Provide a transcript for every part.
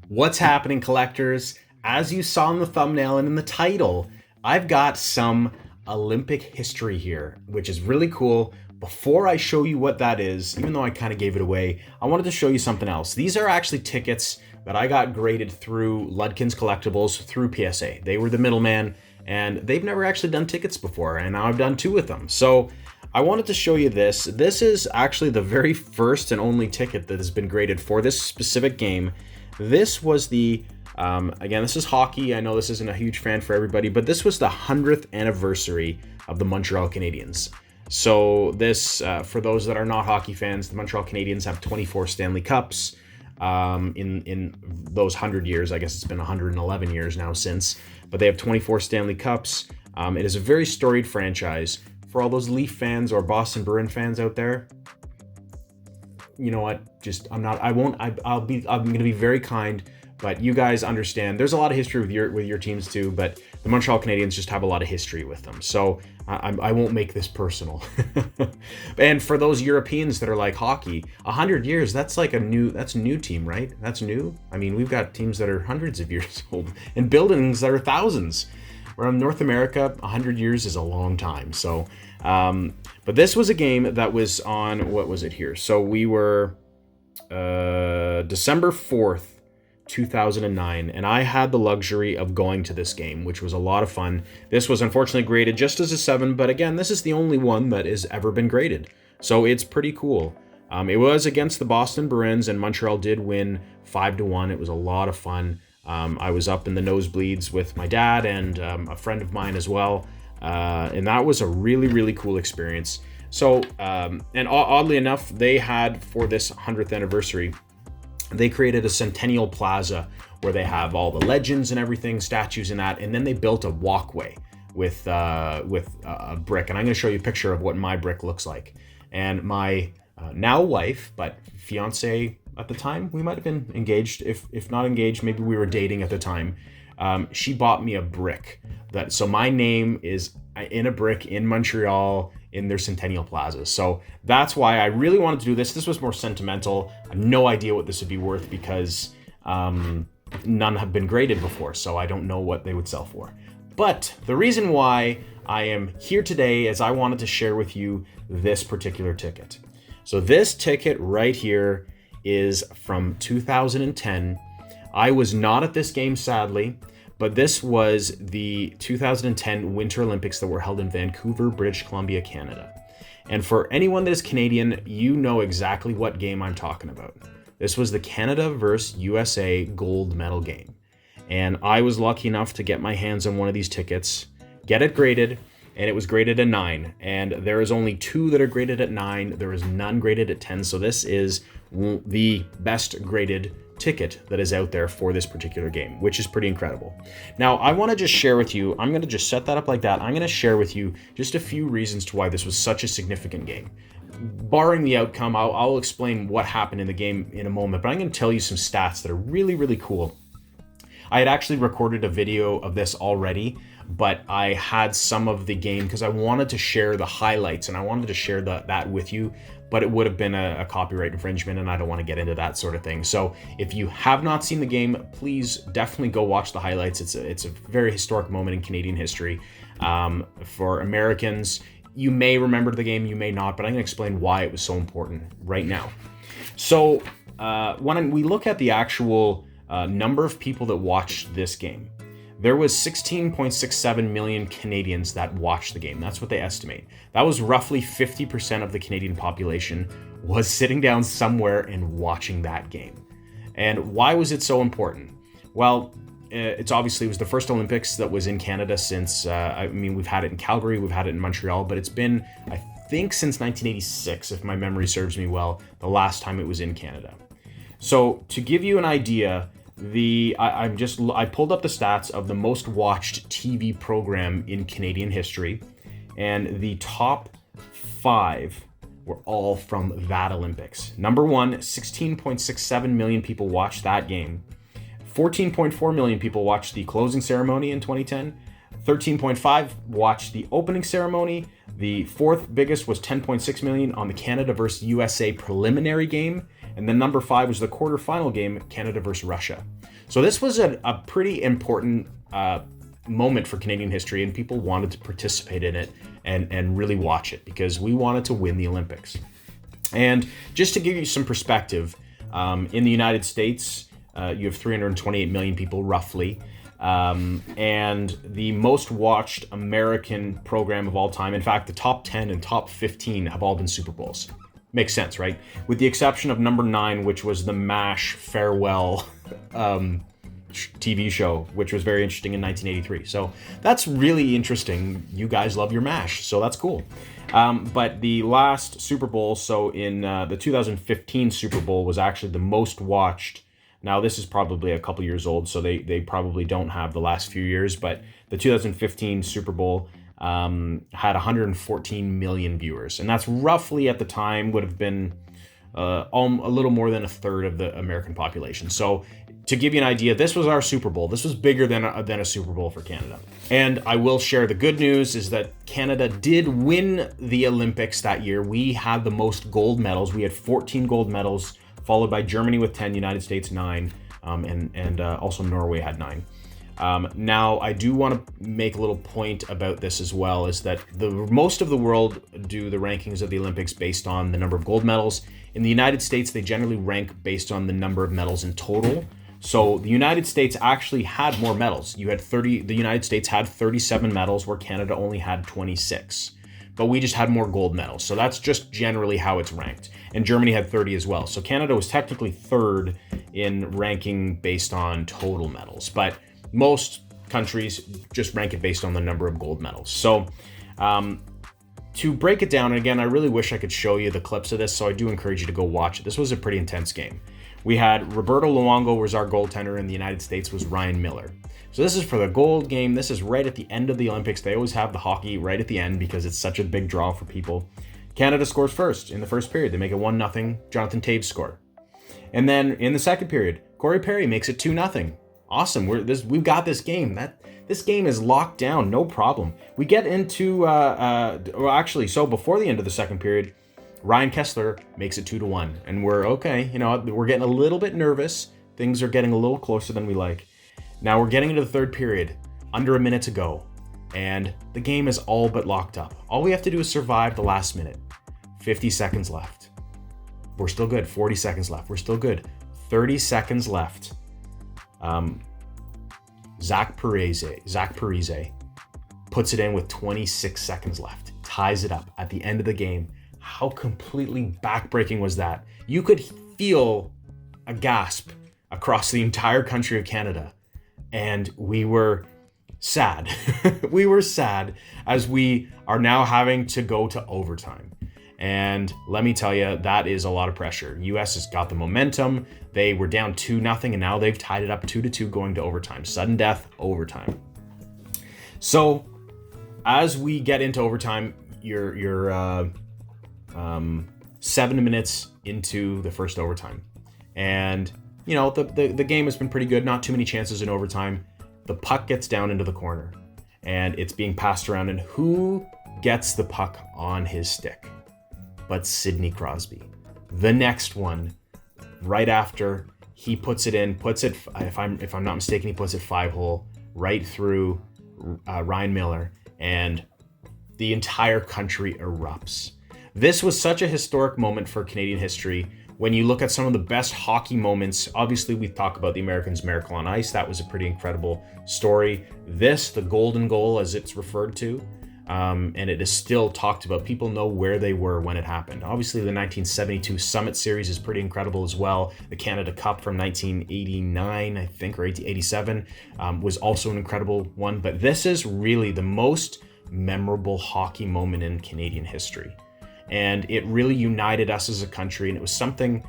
What's happening, collectors? As you saw in the thumbnail and in the title, I've got some Olympic history here, which is really cool. Before I show you what that is, even though I kind of gave it away, I wanted to show you something else. These are actually tickets that I got graded through Ludkin's Collectibles through PSA. They were the middleman, and they've never actually done tickets before, and now I've done two with them. So I wanted to show you this. This is actually the very first and only ticket that has been graded for this specific game. This was the, again, this is hockey. I know this isn't a huge fan for everybody, but this was the 100th anniversary of the Montreal Canadiens. So this, for those that are not hockey fans, the Montreal Canadiens have 24 Stanley Cups in those 100 years. I guess it's been 111 years now since, but they have 24 Stanley Cups. It is a very storied franchise. For all those Leaf fans or Boston Bruin fans out there, you know what? I'm going to be very kind, but you guys understand. There's a lot of history with your teams too, but the Montreal Canadiens just have a lot of history with them. So I won't make this personal. And for those Europeans that are like hockey, 100 years, that's like that's a new team, right? That's new. I mean, we've got teams that are hundreds of years old and buildings that are thousands. Where in North America, 100 years is a long time. So, but this was a game that was on, what was it here? So we were December 4th, 2009, and I had the luxury of going to this game, which was a lot of fun. This was unfortunately graded just as a 7, but again, this is the only one that has ever been graded. So it's pretty cool. It was against the Boston Bruins, and Montreal did win 5-1. It was a lot of fun. I was up in the nosebleeds with my dad and a friend of mine as well. And that was a really, really cool experience. So, and oddly enough, they had, for this 100th anniversary, they created a Centennial Plaza where they have all the legends and everything, statues and that. And then they built a walkway with a brick. And I'm going to show you a picture of what my brick looks like. And my now wife, but fiance at the time, we might have been engaged. If not engaged, maybe we were dating at the time. She bought me a brick. So my name is in a brick in Montreal in their Centennial Plaza. So that's why I really wanted to do this. This was more sentimental. I have no idea what this would be worth because none have been graded before. So I don't know what they would sell for. But the reason why I am here today is I wanted to share with you this particular ticket. So this ticket right here is from 2010. I was not at this game, sadly, but this was the 2010 Winter Olympics that were held in Vancouver, British Columbia, Canada. And for anyone that is Canadian, you know exactly what game I'm talking about. This was the Canada versus USA gold medal game. And I was lucky enough to get my hands on one of these tickets, get it graded, and it was graded a 9. And there is only 2 that are graded at 9. There is none graded at 10. So this is the best graded ticket that is out there for this particular game, which is pretty incredible. Now, I want to just share with you, I'm going to just set that up like that. I'm going to share with you just a few reasons to why this was such a significant game. Barring the outcome, I'll explain what happened in the game in a moment, but I'm going to tell you some stats that are really, really cool. I had actually recorded a video of this already, but I had some of the game because I wanted to share the highlights and I wanted to share that with you, but it would have been a copyright infringement and I don't want to get into that sort of thing. So if you have not seen the game, please definitely go watch the highlights. It's a very historic moment in Canadian history. For Americans, you may remember the game, you may not, but I'm going to explain why it was so important right now. So when we look at the actual number of people that watched this game, there was 16.67 million Canadians that watched the game. That's what they estimate. That was roughly 50% of the Canadian population was sitting down somewhere and watching that game. And why was it so important? Well, it was the first Olympics that was in Canada since, we've had it in Calgary, we've had it in Montreal, but it's been, I think, since 1986, if my memory serves me well, the last time it was in Canada. So to give you an idea, I pulled up the stats of the most watched TV program in Canadian history, and the top 5 were all from that Olympics. Number 1, 16.67 million people watched that game. 14.4 million people watched the closing ceremony in 2010. 13.5 watched the opening ceremony. The fourth biggest was 10.6 million on the Canada versus USA preliminary game. And then number 5 was the quarterfinal game, Canada versus Russia. So this was a pretty important moment for Canadian history, and people wanted to participate in it and really watch it because we wanted to win the Olympics. And just to give you some perspective, in the United States, you have 328 million people roughly. And the most watched American program of all time, in fact, the top 10 and top 15 have all been Super Bowls. Makes sense, right? With the exception of number 9, which was the MASH farewell TV show, which was very interesting in 1983. So that's really interesting. You guys love your MASH, so that's cool. But the last Super Bowl, so in the 2015 Super Bowl, was actually the most watched. Now, this is probably a couple years old, so they probably don't have the last few years, but the 2015 Super Bowl had 114 million viewers, and that's roughly at the time would have been a little more than a third of the American population. So to give you an idea, this was our Super Bowl. This was bigger than a Super Bowl for Canada. And I will share the good news is that Canada did win the Olympics that year. We had the most gold medals. We had 14 gold medals, followed by Germany with 10, United States 9, and also Norway had 9. Now, I do want to make a little point about this as well, is that most of the world do the rankings of the Olympics based on the number of gold medals. In the United States, they generally rank based on the number of medals in total. So the United States actually had more medals. The United States had 37 medals, where Canada only had 26. But we just had more gold medals. So that's just generally how it's ranked. And Germany had 30 as well. So Canada was technically third in ranking based on total medals. But most countries just rank it based on the number of gold medals. So to break it down, and again, I really wish I could show you the clips of this, so I do encourage you to go watch it. This was a pretty intense game. We had Roberto Luongo was our goaltender, and the United States was Ryan Miller. So this is for the gold game. This is right at the end of the Olympics. They always have the hockey right at the end because it's such a big draw for people. Canada scores first in the first period. They make it 1-0. Jonathan Toews score. And then in the second period, Corey Perry makes it 2-0. Awesome. We've got this game. This game is locked down. No problem. We get into so before the end of the second period, Ryan Kessler makes it 2-1, and we're okay. We're getting a little bit nervous. Things are getting a little closer than we like. Now we're getting into the third period, under a minute to go, and the game is all but locked up. All we have to do is survive the last minute. 50 seconds left. We're still good. 40 seconds left. We're still good. 30 seconds left. Zach Parise puts it in with 26 seconds left. Ties it up at the end of the game. How completely backbreaking was that? You could feel a gasp across the entire country of Canada. And we were sad. We were sad as we are now having to go to overtime. And let me tell you, that is a lot of pressure. US has got the momentum. They were down 2-0, and now they've tied it up 2-2 going to overtime. Sudden death, overtime. So as we get into overtime, you're 7 minutes into the first overtime. And the game has been pretty good. Not too many chances in overtime. The puck gets down into the corner, and it's being passed around. And who gets the puck on his stick but Sidney Crosby? The next one, right after, he puts it in. If I'm not mistaken, he puts it 5-hole right through Ryan Miller, and the entire country erupts. This was such a historic moment for Canadian history. When you look at some of the best hockey moments, obviously we talk about the Americans' Miracle on Ice. That was a pretty incredible story. The golden goal, as it's referred to, and it is still talked about. People know where they were when it happened. Obviously, the 1972 Summit Series is pretty incredible as well. The Canada Cup from 1989, I think, or 87, was also an incredible one. But this is really the most memorable hockey moment in Canadian history. And it really united us as a country. And it was something,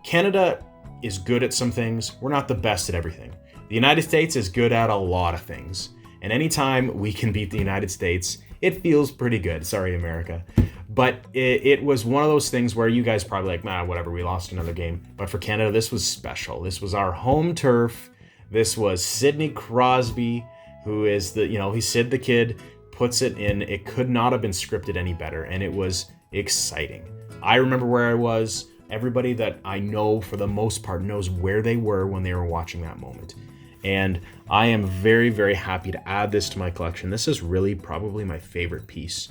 Canada is good at some things. We're not the best at everything. The United States is good at a lot of things. And anytime we can beat the United States, it feels pretty good. Sorry, America. But it was one of those things where you guys probably whatever, we lost another game. But for Canada, this was special. This was our home turf. This was Sidney Crosby, who is he's Sid the Kid, puts it in. It could not have been scripted any better, and it was exciting. I remember where I was. everybody that I know for the most part knows where they were when they were watching that moment. And I am very, very happy to add this to my collection. This is really probably my favorite piece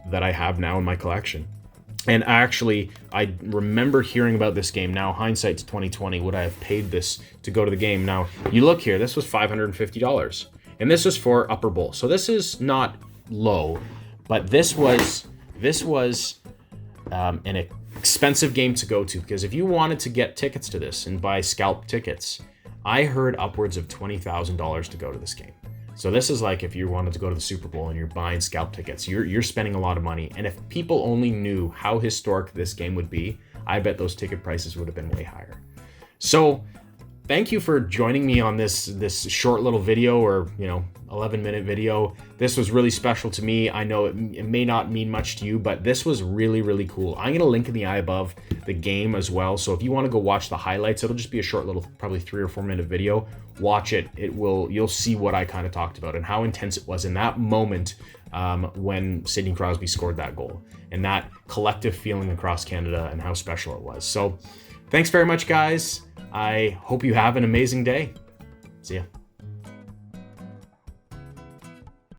that I have now in my collection. And actually, I remember hearing about this game. Now, hindsight's 2020. Would I have paid this to go to the game? Now, you look here. This was $550, and this was for Upper Bowl. So this is not low, but this was an expensive game to go to, because if you wanted to get tickets to this and buy scalp tickets, I heard upwards of $20,000 to go to this game. So this is like if you wanted to go to the Super Bowl and you're buying scalp tickets, you're spending a lot of money. And if people only knew how historic this game would be, I bet those ticket prices would have been way higher. So thank you for joining me on this short little video, or 11-minute video. This was really special to me. I know it may not mean much to you, but this was really, really cool. I'm gonna link in the eye above the game as well. So if you want to go watch the highlights, it'll just be a short little, probably 3 or 4 minute video. Watch it. You'll see what I kind of talked about and how intense it was in that moment when Sidney Crosby scored that goal, and that collective feeling across Canada and how special it was. So thanks very much, guys. I hope you have an amazing day. See ya.